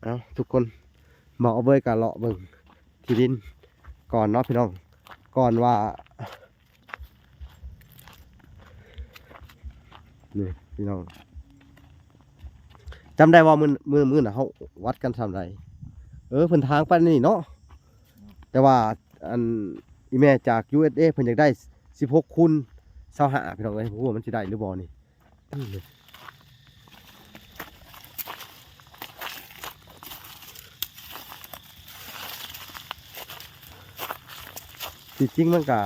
เอาทุกคนบอกเอาเบยกะเลาะเบิ่งที่ดินก่อนเนาะพี่น้องก่อนว่านี่พี่น้องจำได้ว่ามือน่ะเขาวัดกันทำไรเพิ่นทางไปนี่เนาะแต่ว่าอันอีแม่จาก USA เพิ่นอยากได้16คูณ25พี่น้องเอ้ยผมว่ามันสิได้หรือบ่นี่จริงมันกะ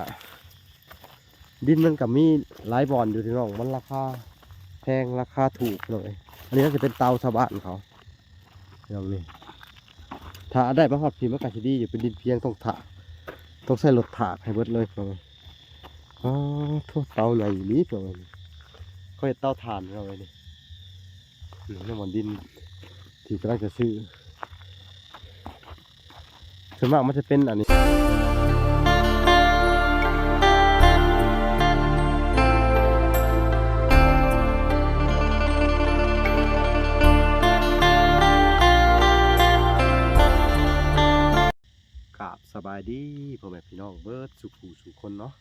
ดินมันกับมีหลายบอนอยู่ที่น้องมันราคาแพงราคาถูกเลยอันนี้น่าจะเป็นเตาชาวบ้านเขาอย่างนี้ถ้าได้มาฮอดพีมันก็สิดีอยู่เป็นดินเพียงต้องใส่รถถากให้เบิดเลยเลยอ๋อทั่วเตาใหญ่นี้เลยก็เห็นเตาถ่านเลยนี่นี่มันดินที่กำลังจะซื้อส่วนมากมันจะเป็นอันนี้สบายดีพ่อแม่พี่น้องเบิร์ดสุขสู่คนเนาะ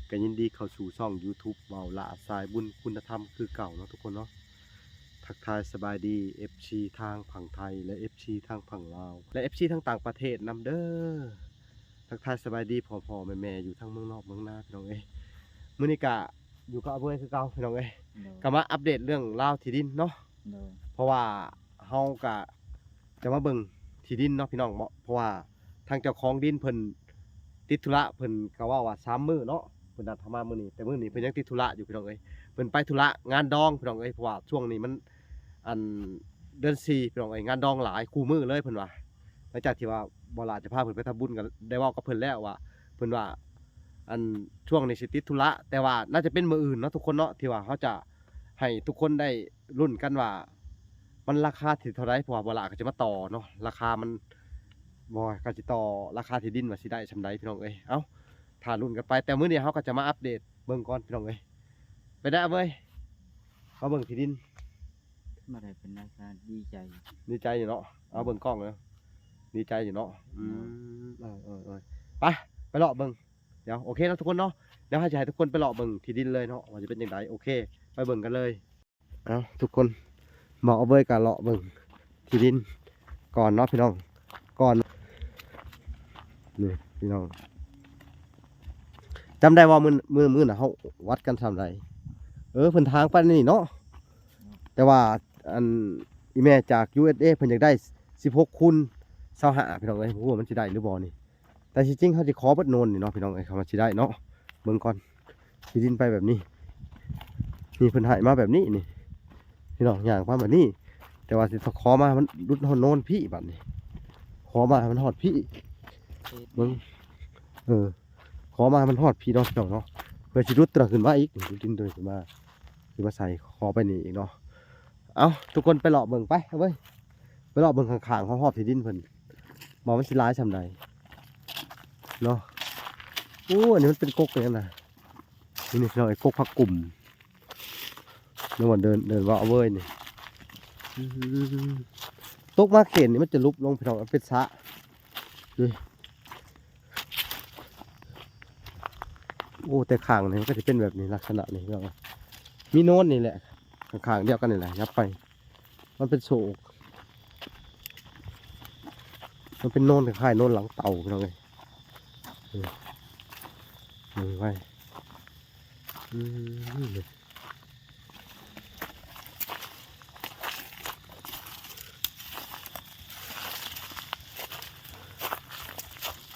กันยินดีเข้าสู่ช่อง YouTube เบาละสายบุญคุณธรรมคือเก่าเนาะทุกคนเนาะทักทายสบายดี FC ทางฝั่งไทยและ FC ทางฝั่งลาวและ FC ทางต่างประเทศนำเด้อทักทายสบายดีพ่อแม่อยู่ทั้งเมืองนอกเมืองนาพี่น้องเอ้ยมื้อนี้กะอยู่กับอาเบยคือเก่าพี่น้องเอ้ยก็มาอัปเดตเรื่องราวที่ดินเนาะเพราะว่าเฮากะจะมาเบิ่งที่ดินเนาะพี่น้องเพราะว่าทางเจ้าของดินเพิ่นติดธุระเพิ่นก็ว่า3มื้อเนาะเพิ่นนัดทำมามื้อนี้แต่มื้อนี้เพิ่นยังติดธุระอยู่พี่น้องเอ้ยเพิ่นไปธุระงานดองพี่น้องเอ้ยเพราะว่าช่วงนี้มันอันเดือน4พี่น้องเอ้ยงานดองหลายคู่มื้อเลยเพิ่นว่าหลังจากที่ว่าบ่ล่ะจะพาเพิ่นไปทำบุญกันได้เว้ากับเพิ่นแล้วว่าเพิ่นว่าอันช่วงนี้สิติดธุระแต่ว่าน่าจะเป็นมื้ออื่นเนาะทุกคนเนาะที่ว่าเขาจะให้ทุกคนได้ลุ้นกันว่ามันราคาที่เท่าไรเพราะว่าบ่ล่ะก็จะมาต่อเนาะราคามันบ่ก็สิต่อราคาที่ดินว่าสิได้ส่ำใดพี่น้องเอ้ยเอ้าถ้าลุ้นกันไปแต่มื้อนี้เฮาก็จะมาอัปเดตเบิ่งก่อนพี่น้องเอ้ยไปได้เว้ยมาเบิ่งที่ดินมาได้เป็นราคาดีใจอยู่เนาะเอาเบิ่งกล้องเลยดีใจอยู่เนาะไปเลาะเบิ่งเดี๋ยวโอเคนะทุกคนเนาะเดี๋ยวให้ทุกคนไปเลาะเบิ่งที่ดินเลยเนาะว่าจะเป็นจังไดโอเคไปเบิ่งกันเลยเอ้าทุกคนบอกเอาเว้ยกะเลาะเบิ่งที่ดินก่อนเนาะพี่น้องก่อนนี่พี่น้องจำได้ว่ามือน่ะเขาวัดกันทำไรเพิ่นทางไปนี่เนาะแต่ว่าอันอีแม่จาก USA เพิ่นอยากได้16คูณ25พี่น้องเอ้ยผมว่ามันสิได้หรือบ่นี่แต่จริงๆเขาสิขอเบิดโนนนี่เนาะพี่น้องเอ้ยเขามันสิได้เนาะเบิ่งก่อนที่ดินไปแบบนี้นี่เพิ่นให้มาแบบนี้นี่พี่น้องอย่างมาแบบนี้แต่ว่าสิขอมามันรุดโนนพี่บัดนี้ขอมามันฮอดพี่เบิ่งขอมามันฮอดพี่เนาะพี่น้องเนาะเพื่อสิรุดตัวขึ้นมาอีกดินตัวขึ้นมาคือมาใส่ขอไปนี่อีกเนาะเอาทุกคนไปเลาะเบิ่งไปเอาเว้ยไปเลาะเบิ่งข้างๆเขาหอบที่ดินเพิ่นมองมันสิร้ายซำใดเนาะอันนี้มันเป็นกกเลยนะนี่เราไอ้กกผักกลุ่มนี่มันเดินว่าเอาเว้ยนี่ตกมาเข็นนี่มันจะลุบลงพี่น้องเป็นสระดูแต่ข้างนี่มันก็จะเป็นแบบนี้ลักษณะนี้พี่น้องมีโน้นนี่แหละข้างๆเดียวกันนี่แหละยับไปมันเป็นโศกมันเป็นโน่นคล้ายๆโน่นหลังเต่าพี่น้องเลยมือไว้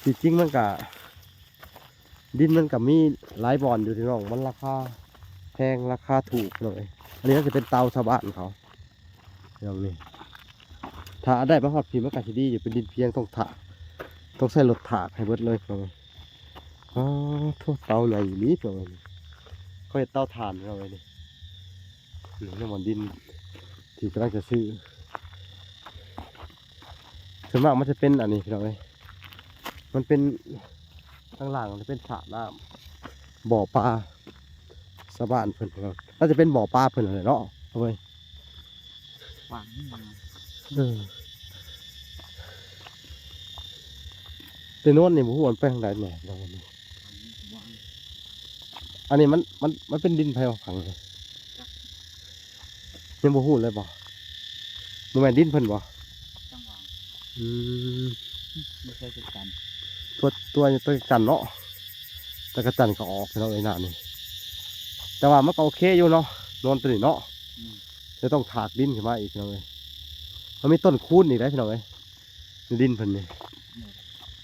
จริงมันกะดินมันกับมีหลายบอนอยู่ที่น้องมันราคาแพงราคาถูกเลยอันนี้น่าจะเป็นเตาชาวบ้านเขาอย่างนี้ถ้าได้มาฮอดพีมันก็สิดีอยู่เป็นดินเพียงต้องใส่รถถากให้เบิดเลยเลยอ๋อทั่วเตาใหญ่นี้เลยก็เห็นเตาถ่านเลยนี่นี่มันดินที่กำลังจะซื้อส่วนมากมันจะเป็นอันนี้เลยมันเป็นข้างล่างมันเป็นสระน้ำบ่อปลาชาวบ้านเพิ่นน่าจะเป็นบ่อปลาเพิ่นเลยเนาะเอาไว้หวัง แต่โน้นนี่บ่ฮู้มันไปทางใดแหน่ลองดูอันนี้มันเป็นดินไผเอาฝังเลยยังบ่ฮู้เลยบ่บ่แม่นดินเพิ่นบ่ จังหวะ อืม ไม่ใช่จุดกัน ตัวจันเนาะแต่กระจันก็ออกแล้วไอ้หน้านี่แต่ว่ามันก็โอเคอยู่เนาะนอนตัวนี้เนาะจะต้องถากดินขึ้นมาอีกพี่น้องเอ้ยมันมีต้นคูนอีกได้พี่น้องเอ้ยในดินเพิ่นนี่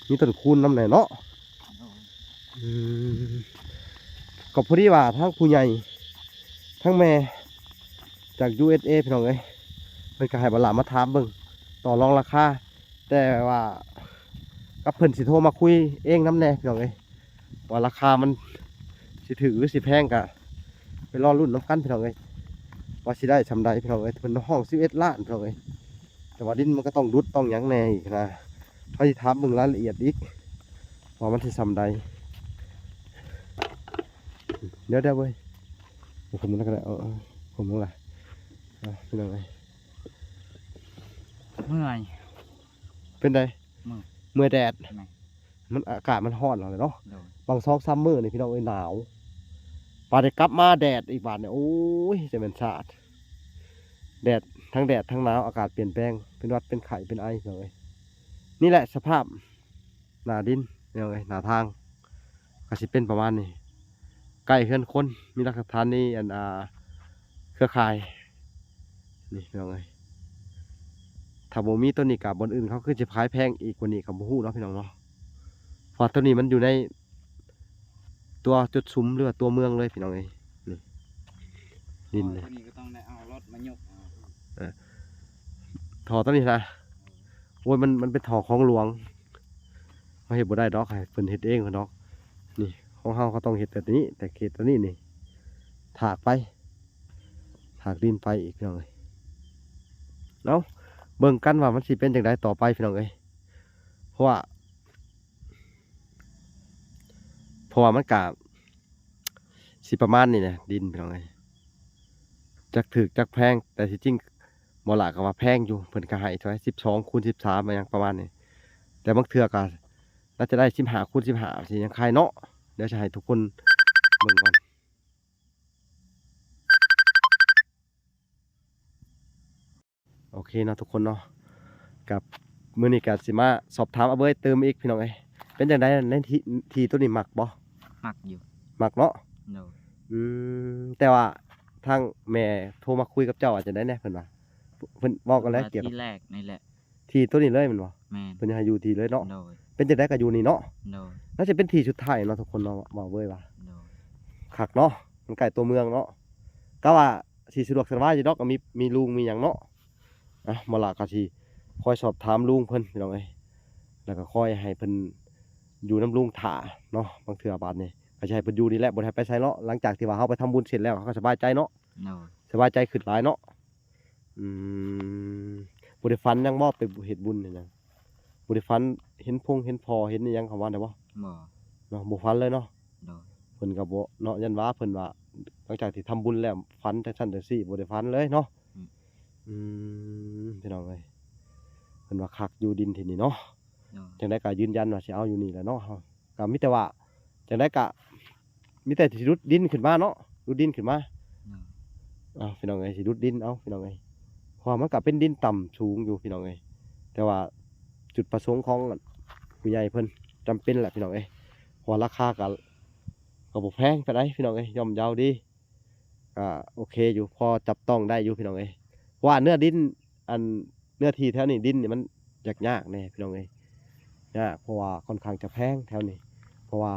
มีต้นคูนน้ำไหนเนาะอืมก็พอดีว่าทั้งผู้ใหญ่ทั้งแม่จาก USA พี่น้องเอ้ยเพิ่นก็ให้บัลลามาถามเบิ่งต่อรองราคาแต่ว่ากับเพิ่นสิโทรมาคุยเองน้ำแน่พี่น้องเอ้ยว่าราคามันสิถือหรือสิแพงกะไปรอรุ่นน้ำกันพี่น้องเอ้ยว่าสิได้ชำใดพี่น้องเอ้ยเพิ่นห้อง11 ล้านพี่น้องเอ้ยแต่ว่าดินมันก็ต้องดุดต้องหยังแน่อีกนะเขาสิถามเบิ่งรายละเอียดอีกว่ามันสิชำใดเดี๋ยวเว้ยผมมันก็ได้ผมลงละพี่น้องเอ้ย เมื่อย เป็นไง มื้อ เมื่อแดด แม่ มันอากาศมันร้อนแล้วเนาะ โดย บางซอกซัมเมอร์นี่พี่น้องเอ้ยหนาวปาได้กลับมาแดดอีกบาทเนี่ยโอ้ยจะเป็นสาดแดดทั้งหนาวอากาศเปลี่ยนแปลงเป็นหวัดเป็นไข้เป็นไอพี่น้องเอ้ยนี่แหละสภาพหน้าดินพี่น้องเอ้ยหน้าทางก็สิเป็นประมาณนี้ใกล้เฮือนคนมีหลักฐานนี่เครือข่ายนี่พี่น้องเอ้ยถ้าบ่มีต้นนี้กับบนอื่นเขาคือจะขายแพงอีกกว่านี้กับบ่ฮู้เนาะพี่น้องเนาะเพราะต้นนี้มันอยู่ในตัวจุดซุ้มหรือว่าตัวเมืองเลยพี่น้องเอ้ยนี่ดิน ตัวนี้ก็ต้องได้เอารถมายกเอา ถอต้นนี้นะโอ้ยมันเป็นถอของหลวงเขาเฮ็ดบ่ได้ดอกให้เพิ่นเฮ็ดเองเพิ่นดอกนี่ของเฮาก็ต้องเฮ็ดแบบนี้แต่เขตตัวนี้นี่ถากไปถากดินไปอีกพี่น้องเอ้ยเนาะเบิ่งกันว่ามันสิเป็นจังไดต่อไปพี่น้องเอ้ยเพราะว่ามันกะสิประมาณนี้นะดินพี่น้องเอ้ยจักถึกจักแพงแต่ที่จริงบ่ล่ะก็ว่าแพงอยู่เพิ่นก็ให้เท่าไหร่12 คูณ 13มาหยังประมาณนี้แต่บางเทื่อก็น่าจะได้15 คูณ 15สิยังคายเนาะเดี๋ยวจะให้ทุกคนเบิ่งก่อนโอเคเนาะทุกคนเนาะกับมื้อนี้ก็สิมาสอบถามเอาเบยเติมอีกพี่น้องเอ้ยเป็นจังไดในที่ตัวนี้มักบ่ มักอยู่ มักเนาะ โดย แต่ว่าทางแม่โทรมาคุยกับเจ้าอาจจะได้แน่เพิ่นว่าเพิ่นบอกกันแล้วเกี่ยวกับ ที่แรกนี่แหละ ที่ตัวนี้เลยแมันบ่ แม่น เพิ่นจะให้อยู่ที่เลยเนาะ โดย เป็นจังได๋ก็อยู่นี่เนาะ โดย น่าจะเป็นที่สุดท้ายเนาะทุกคนเนาะบอกเว้ยว่า โดย คักเนาะมันใกล้ตัวเมืองเนาะก็ว่าสิสะดวกสบายอยู่ดอกก็มีลุงมีหยังเนาะบ่ล่ะก็สิคอยสอบถามลุงเพิ่นพี่น้องเอ้ยแล้วก็คอยให้เพิ่นอยู่นำลุงท่าเนาะบางเทื่อบาดนี้ก็สิให้เพิ่นอยู่นี่แหละบ่ได้ไปไสเนาะหลังจากที่ว่าเฮาไปทำบุญเสร็จแล้วเขาก็สบายใจเนาะ โดย สบายใจขึ้นหลายเนาะบ่ได้ฝันยังบ่ไปเฮ็ดบุญนี่นะบ่ได้ฝันเห็นเห็นพ่อเห็นอิหยังเขาว่าได้บ่ บ่ เนาะบ่ฝันเลยเนาะ โดย เพิ่นก็บ่เนาะยันว่าเพิ่นว่าหลังจากที่ทำบุญแล้วฝันจังซั่นจังซี่บ่ได้ฝันเลยเนาะพี่น้องเอ้ยเพิ่นว่าคักอยู่ดินที่นี่เนาะ โดย จังได๋ก็ยืนยันว่าสิเอาอยู่นี่แหละเนาะก็มีแต่ว่าจังได๋ก็มีแต่สิรุดดินขึ้นมาเนาะรุดดินขึ้นมา โดย พี่น้องเอ้ยสิรุดดินเอาพี่น้องเอ้ยเพราะว่ามันก็เป็นดินต่ำสูงอยู่พี่น้องเอ้ยแต่ว่าจุดประสงค์ของผู้ใหญ่เพิ่นจำเป็นแหละพี่น้องเอ้ยเพราะว่าราคาก็บ่แพงปานใดพี่น้องเอ้ยย่อมเยาดีก็โอเคอยู่พอจับต้องได้อยู่พี่น้องเอ้ยเพราะว่าเนื้อดินเนื้อที่แถวนี้ดินนี่มันยากแน่พี่น้องเอ้ยยากเพราะว่าค่อนข้างจะแพงแถวนี้เพราะว่า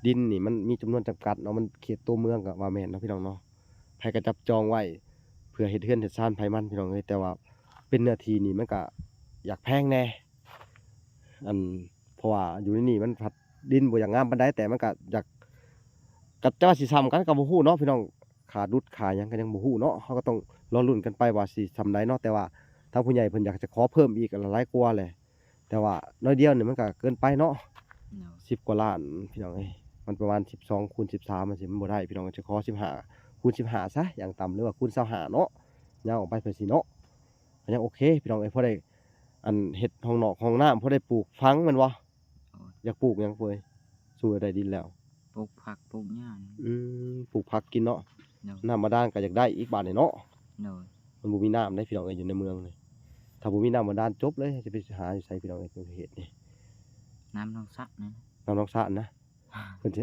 ดินนี่มันมีจำนวนจำกัดเนาะมันเขตตัวเมืองก็ว่าแม่นเนาะพี่น้องเนาะไผก็จับจองไว้เพื่อเฮ็ดเรือนเฮ็ดซ่านไผมันพี่น้องเอ้ยแต่ว่าเป็นเนื้อที่นี่มันก็อยากแพงแน่เพราะว่าอยู่ในนี่มันผัดดินบ่อย่างงามปานใดแต่มันก็อยากก็จะว่าสิซ้ำกันก็บ่ฮู้เนาะพี่น้องขาดุดขาหยังก็ยังบ่ฮู้เนาะเฮาก็ต้องรอลุ้นกันไปว่าสิส่ำใดเนาะแต่ว่าทางผู้ใหญ่เพิ่นอยากจะขอเพิ่มอีกหลายกว่าแหละแต่ว่าน้อยเดียวนี่มันก็เกินไปเนาะ โดย 10 กว่าล้านพี่น้องเอ้ยมันประมาณ12 คูณ 13มันสิมันบ่ได้พี่น้องจะขอ15 คูณ 15ซะอย่างต่ำหรือว่าคูณ25เนาะยาวออกไปเพิ่นสิเนาะก็ยังโอเคพี่น้องเอ้ยพอได้ อันเฮ็ดห้องนอกห้องน้ำพอได้ปลูกฝังแม่นบ่ โอ้ย อยากปลูกหยังเพิ่นสมมุติได้ดินแล้ว ปลูกผักปลูกหญ้า ปลูกผักกินเนาะ โดย น้ำบาดาลก็อยากได้อีกบาดนี่เนาะ โดย มันบ่มีน้ำได้พี่น้องเอ้ยอยู่ในเมืองนี่ถ้าบ่มีน้ำบาดาลจบเลยจะไปหาอยู่ไสพี่น้องเอ้ยเฮ็ดนี่ น้ำลงสระนั่น น้ำหนองสระนะเพิ่นสิ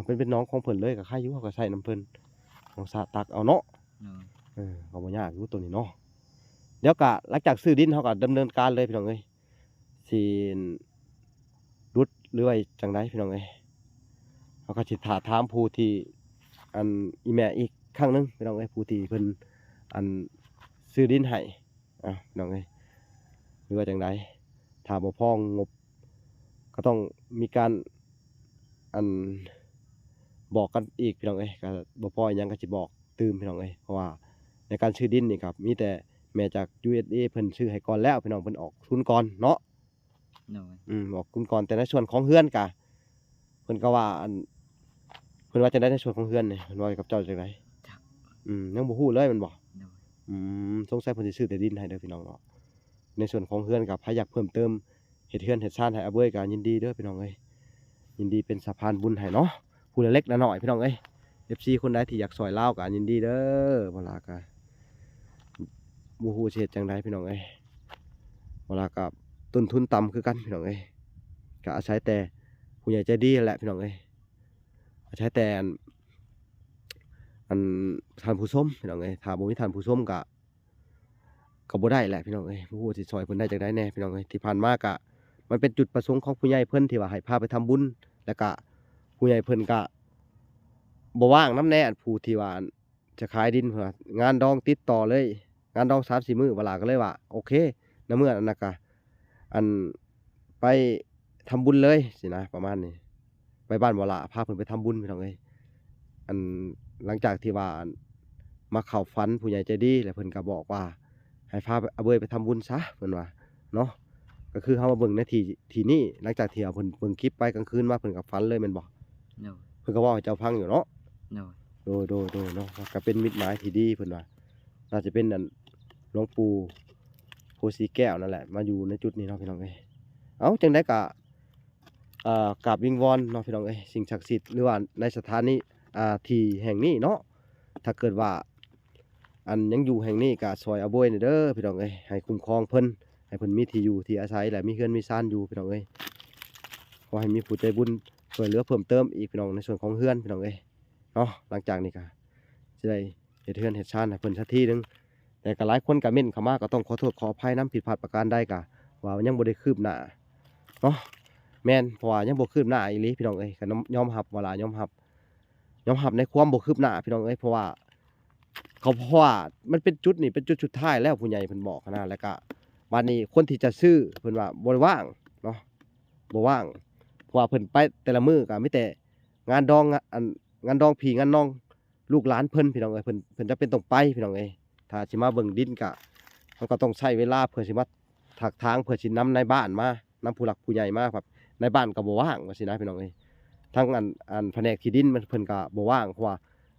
มันเป็นน้องของเพิ่นเลยก็ใครอยู่เขาก็ใช้น้ำเพิ่นหนองสระตักเอาเนาะ โดย ก็บ่ยากอยู่ตัวนี้เนาะเดี๋ยวก็หลังจากซื้อดินเฮาก็ดำเนินการเลยพี่น้องเอ้ยสิรุดหรือว่าจังไดพี่น้องเอ้ยเฮาก็สิถามผู้ที่อันอีแม่อีกครั้งหนึงพี่น้องเอ้ยผู้ที่เพิ่นอันซื้อดินให้พี่น้องเอ้ยหรือว่าจังไดถ้าบ่พองบก็ต้องมีการอันบอกกันอีกพี่น้องเอ้ยก็บ่พออิหยังก็สิบอกตื่มพี่น้องเอ้ยเพราะว่าในการซื้อดินนี่ครับมีแต่แม่จาก USA เพิ่นซื้อให้ก่อนแล้วพี่น้องเพิ่นออกทุนก่อนเนาะ โดย ออกทุนก่อนแต่ในส่วนของเฮือนก็เพิ่นก็ว่าเพิ่นว่าจังได๋ในส่วนของเฮือนนี่เพิ่นว่ากับเจ้าจังได๋ยังบ่ฮู้เลยแม่นบ่ โดย สงสัยเพิ่นสิซื้อแต่ดินให้เด้อพี่น้องเนาะในส่วนของเฮือนก็ใครอยากเพิ่มเติมเฮ็ดเฮือนเฮ็ดชานให้อาเบ้ยก็ยินดีเด้อพี่น้องเอ้ยยินดีเป็นสะพานบุญให้เนาะผู้เล็กๆน้อยๆพี่น้องเอ้ย FC คนใดที่อยากซอยลาวก็ยินดีเด้อบ่ล่ะก็บ่ฮู้สิเฮ็ดจังไดพี่น้องเอ้ยบ่ล่ะก็ต้นทุนต่ำคือกันพี่น้องเอ้ยก็อาศัยแต่ผู้ใหญ่ใจดีนั่นแหละพี่น้องเอ้ยอาศัยแต่ท่านผู้ชมพี่น้องเอ้ยถ้าบ่มีท่านผู้ชมก็บ่ได้แหละพี่น้องเอ้ยบ่ฮู้ว่าสิช่วยเพิ่นได้จังไดแน่พี่น้องเอ้ยที่ผ่านมาก็มันเป็นจุดประสงค์ของผู้ใหญ่เพิ่นที่ว่าให้พาไปทำบุญแล้วก็ผู้ใหญ่เพิ่นก็บ่ว่างนำแน่อันผู้ที่ว่าจะขายดินเพิ่นว่างานดองติดต่อเลยงานดอง 3-4 มื้อบ่ล่ะก็เลยว่าโอเคในเมื่อนั้นน่ะก็อันไปทำบุญเลยสินะประมาณนี้ไปบ้านบ่ล่ะพาเพิ่นไปทำบุญพี่น้องเอ้ยหลังจากที่ว่ามาเข้าฝันผู้ใหญ่ใจดีแล้วเพิ่นก็บอกว่าให้พาอาเบ้ยไปทำบุญซะเพิ่นว่าเนาะก็คือเฮามาเบิ่งในที่นี้หลังจากที่เพิ่นเบิ่งคลิปไปกลางคืนมาเพิ่นก็ฝันเลยแม่นบ่ โดย เพิ่นก็เว้าให้เจ้าฟังอยู่เนาะ โดย โดยเนาะก็เป็นมิตรหมายที่ดีเพิ่นว่าน่าจะเป็นหลวงปู่โพสีแก้วนั่นแหละมาอยู่ในจุดนี้เนาะพี่น้องเอ้ยเอ้าจังได๋ก็กราบวิงวอนเนาะพี่น้องเอ้ยสิ่งศักดิ์สิทธิ์หรือว่าในสถานนี้ที่แห่งนี้เนาะถ้าเกิดว่ายังอยู่แห่งนี้ก็ช่วยอาโบยหน่อยเด้อพี่น้องเอ้ยให้คุ้มครองเพิ่นให้เพิ่นมีที่อยู่ที่อาศัยและมีเรือนมีศาลอยู่พี่น้องเอ้ยขอให้มีผู้ใจบุญช่วยเหลือเพิ่มเติมอีกพี่น้องในส่วนของเรือนพี่น้องเอ้ยเนาะหลังจากนี้ก็สิได้เฮ็ดเรือนเฮ็ดศาลให้เพิ่นสักทีหนึงแต่ก็หลายคนก็เม้นเข้ามาก็ต้องขอโทษขออภัยนำผิดพลาดประการใดก็ว่ายังบ่ได้คืบหน้าเนาะแม่นเพราะว่ายังบ่คืบหน้าอีหลีพี่น้องเอ้ยก็ยอมรับว่าล่ะยอมรับในความบ่คืบหน้าพี่น้องเอ้ยเพราะว่ามันเป็นจุดนี่เป็นจุดสุดท้ายแล้วผู้ใหญ่เพิ่นบอกนะแล้วก็บัดนี้คนที่จะซื้อเพิ่นว่าบ่ว่างเนาะบ่ว่างเพราะว่าเพิ่นไปแต่ละมื้อก็มีแต่งานดองงานดองพี่งานน้องลูกหลานเพิ่นพี่น้องเอ้ยเพิ่นจะเป็นต้องไปพี่น้องเอ้ยถ้าสิมาเบิ่งดินก็มันก็ต้องใช้เวลาเพื่อสิมาถักทางเพื่อสินำในบ้านมานำผู้หลักผู้ใหญ่มาครับในบ้านก็บ่ว่างว่าสินะพี่น้องเอ้ยทั้งแผนกที่ดินมันเพิ่นก็บ่ว่างเพราะว่า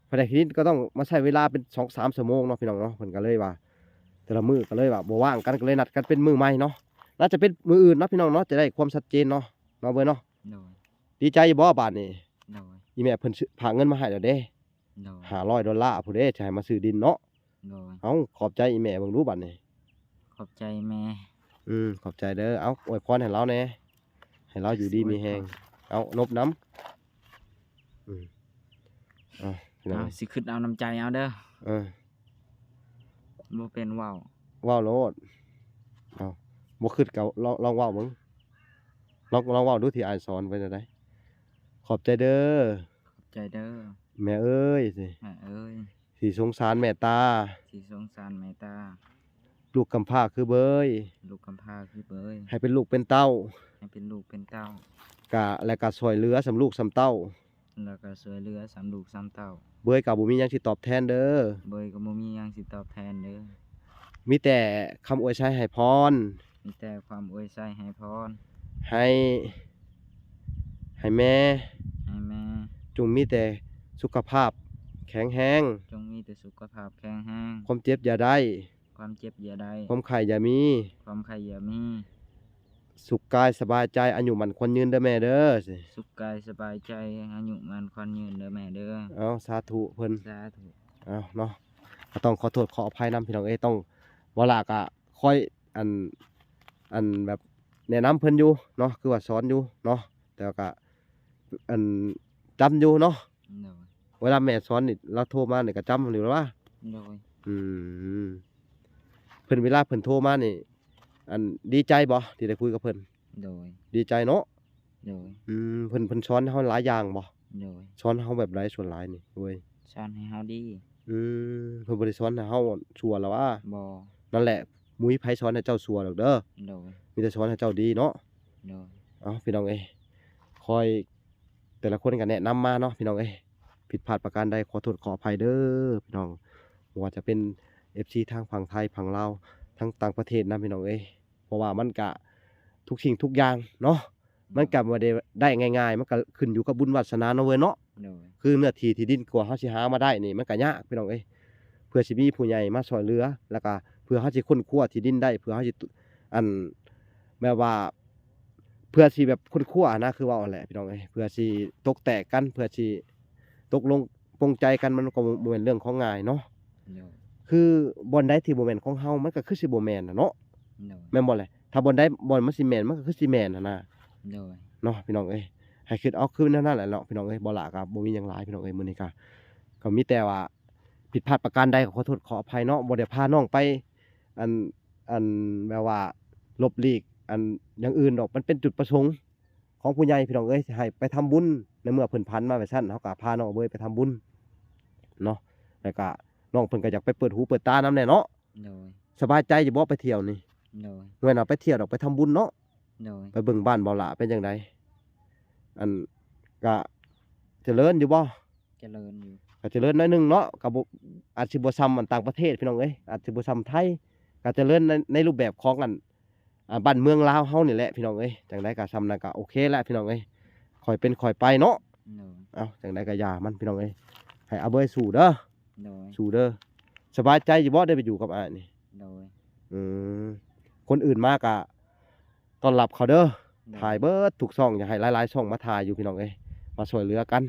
แผนกที่ดินก็ต้องมาใช้เวลาเป็น 2-3 ชั่วโมงเนาะพี่น้องเนาะเพิ่นก็เลยว่าแต่ละมื้อก็เลยว่าบ่ว่างกันก็เลยนัดกันเป็นมื้อใหม่เนาะน่าจะเป็นมื้ออื่นเนาะพี่น้องเนาะจะได้ความชัดเจนเนาะเบ่เนาะ โดย ดีใจอยู่บ่บาดนี้ โดย อีแม่เพิ่นฝากเงินมาให้แล้วเด้ โดย $500ผู้เด้จะให้มาซื้อดินเนาะ โดย เอ้าขอบใจอีแม่เบิ่งดูบัดนี้ ขอบใจแม่ ขอบใจเด้อเอ้าอวยพรให้เราแหน่ให้เราอยู่ดีมีแรงเอ้านบน้ำพี่น้อง สิขึ้นเอาน้ำใจเอาเด้อ เออ บ่เป็นเว้า ว้าวโลดเอาบ่คิดก็ลองเว้ามึงลองเว้าดูที่อ้ายสอนไว้จั่งใดขอบใจเด้อ ขอบใจเด้อ แม่เอ้ยสิ แม่เอ้ย ที่สงสารแม่ตา ที่สงสารแม่ตา ลูกกำพร้าคือเบย ลูกกำพร้าคือเบย ให้เป็นลูกเป็นเต้า ให้เป็นลูกเป็นเต้า และก็ช่วยเหลือสำลูกสำเต้า แล้วก็ช่วยเหลือสามลูกสามเต้า เบยก็บ่มีหยังสิตอบแทนเด้อ เบยก็บ่มีหยังสิตอบแทนเด้อ มีแต่คำอวยชัยให้พร มีแต่ความอวยชัยให้พร ให้แม่ ให้แม่ จงมีแต่สุขภาพแข็งแรง จงมีแต่สุขภาพแข็งแรง ความเจ็บอย่าได้ ค ความเจ็บอย่าได้ ความไข่อย่ามี ความไข่อย่ามี สุขกายสบายใจอายุมันควรยืนเด้อแม่เด้อสิ สุขกายสบายใจอายุมันควันยืนเด้อแม่เด้อ เอาสาธุเพิ่น สาธุ เอาเนาะก็ต้องขอโทษขออภัยนำพี่น้องต้องบ่ล่ะก็ค่อยอันแบบแนะนำเพิ่นอยู่เนาะคือว่าสอนอยู่เนาะแต่ว่าก็อันจำอยู่เนาะ โดย เวลาแม่สอนนี่เราโทรมานี่ก็จำหรือว่า โดย อืมเพิ่นเวลาเพิ่นโทรมานี่อันดีใจบ่ที่ได้คุยกับเพิ่น โดย ดีใจเนาะ โดย เพิ่นสอนเฮาหลายอย่างบ่ โดย สอนเฮาแบบใดส่วนหลายนี่เว้ย สอนให้เฮาดี เพิ่นบ่ได้สอนให้เฮาชั่วแล้วว่า บ่ นั่นแหละมุ้ยไผสอนให้เจ้าชั่วดอกเด้อ โดย มีแต่สอนให้เจ้าดีเนาะ โดย เอาพี่น้องคอยแต่ละคนก็แนะนำมาเนาะพี่น้องผิดพลาดประการใดขอโทษขออภัยเด้อพี่น้องบ่ว่าจะเป็น FC ทางฝั่งไทยฝั่งลาวทั้งต่างประเทศนะพี่น้องเพราะว่ามันก็ทุกสิ่งทุกอย่างเนาะมันก็บ่ได้ง่ายๆมันก็ขึ้นอยู่กับบุญวาสนาเนาะเว้ยเนาะ โดย คือเนื้อที่ที่ดินกว่าเฮาสิหามาได้นี่มันก็ยากพี่น้องเพื่อสิมีผู้ใหญ่มาช่วยเหลือแล้วก็เพื่อเฮาสิค้นคว้าที่ดินได้เพื่อเฮาสิอันแบบว่าเพื่อสิแบบค้นคว้านะคือว่าเอาแหละพี่น้องเพื่อสิตกแตกกันเพื่อสิตกลงปลงใจกันมันก็บ่แม่นเรื่องของง่ายเนาะ โดย คือบ่อนใดที่บ่แม่นของเฮามันก็คือสิบ่แม่นน่ะเนาะ โดย แม่นบ่แหละถ้าบ่อนใดบ่อนมันสิแม่นมันก็คือสิแม่นน่ะนะ โดย เนาะพี่น้องให้คิดเอาคือนั่นแหละเนาะพี่น้องบ่ล่ะก็บ่มีหยังหลายพี่น้องมื้อนี้ก็มีแต่ว่าผิดพลาดประการใดก็ขอโทษขออภัยเนาะบ่ได้พาน้องไปอันอันแบบว่าลบหลีกอันอย่างอื่นดอกมันเป็นจุดประสงค์ของผู้ใหญ่พี่น้องสิให้ไปทำบุญในเมื่อเพิ่นพันมาไว้ซั่นเฮาก็พาน้องเบยไปทำบุญเนาะแล้วก็น้องเพิ่นก็อยากไปเปิดหูเปิดตานำแน่เนาะ โดย สบายใจอยู่บ่ไปเที่ยวนี่ โดย เมื่อน่ะไปเที่ยวดอกไปทำบุญเนาะ โดย ไปเบิ่งบ้านบ่ล่ะเป็นจังไดอันก็เจริญอยู่บ่ เจริญอยู่ ก็เจริญน้อยหนึงเนาะก็บ่อาจสิบ่ซ้ำอันต่างประเทศพี่น้องอาจสิบ่ซ้ำไทยก็เจริญในรูปแบบของอันบ้านเมืองลาวเฮานี่แหละพี่น้องจังไดก็ซ้ำนั้นก็โอเคแล้วพี่น้องค่อยเป็นค่อยไปเนาะ โดย เอ้าจังไดก็อย่ามันพี่น้องให้เอาเบยสู่เด้อ โดย สู่เด้อสบายใจอยู่บ่ได้ไปอยู่กับอ้ายนี่ โดย อืมคนอื่นมาก็ต้อนรับเขาเด้อ โด ถ่ายเบิดทุกช่องอย่าให้หลายๆช่องมาถ่ายอยู่พี่น้องมาช่วยเหลือกัน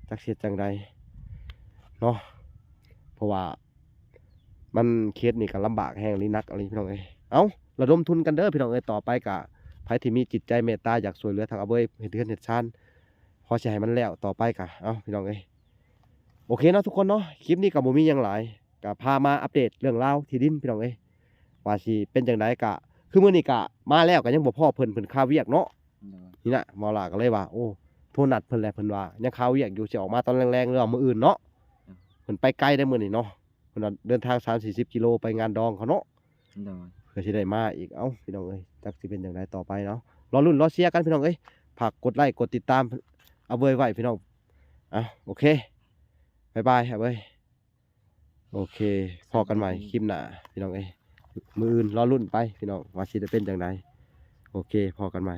จักเสียจังใดเนาะเพราะว่ามันเคสนี่ก็ลำบากแห้งลินักอะไรพี่น้องเอาระดมทุนกันเด้อพี่น้องต่อไปกะไผที่มีจิตใจเมตตาอยากช่วยเหลือทางเอาเบยเฮ็ดเรือนเฮ็ดชานพอสิให้มันแล้วต่อไปกะเอาพี่น้องโอเคเนาะทุกคนเนาะคลิปนี้ก็บ่มีหยังหลายก็พามาอัปเดตเรื่องราวที่ดินพี่น้องว่าสิเป็นจังไดกะคือมื้อนี้กะมาแล้วก็ยังบ่พอเพิ่นค่าเวียกเนาะ โดย นี่นะหมอลาก็เลยว่าโอ้โทรนัดเพิ่นแหละเพิ่นว่ายังข่าวเวียกอยู่สิออกมาตอนแรงๆหรือว่ามื้ออื่นเนาะเพิ่นไปไกลได้มื้อนี้เนาะเพิ่นว่าเดินทาง 30-40 กิโลไปงานดองเขาเนาะ โดย เพื่อสิได้มาอีกเอ้าพี่น้องจักสิเป็นจังไดต่อไปเนาะรอลุ้นรอเชียร์กันพี่น้องฝากกดไลค์กดติดตามเอาเบยไว้พี่น้องโอเคบ๊ายบายครับเว้ยโอเคพอกันใหม่คลิปหน้าพี่น้องมื้ออื่นรอลุ้นไปพี่น้องว่าสิได้เป็นจังไดโอเคพอกันใหม่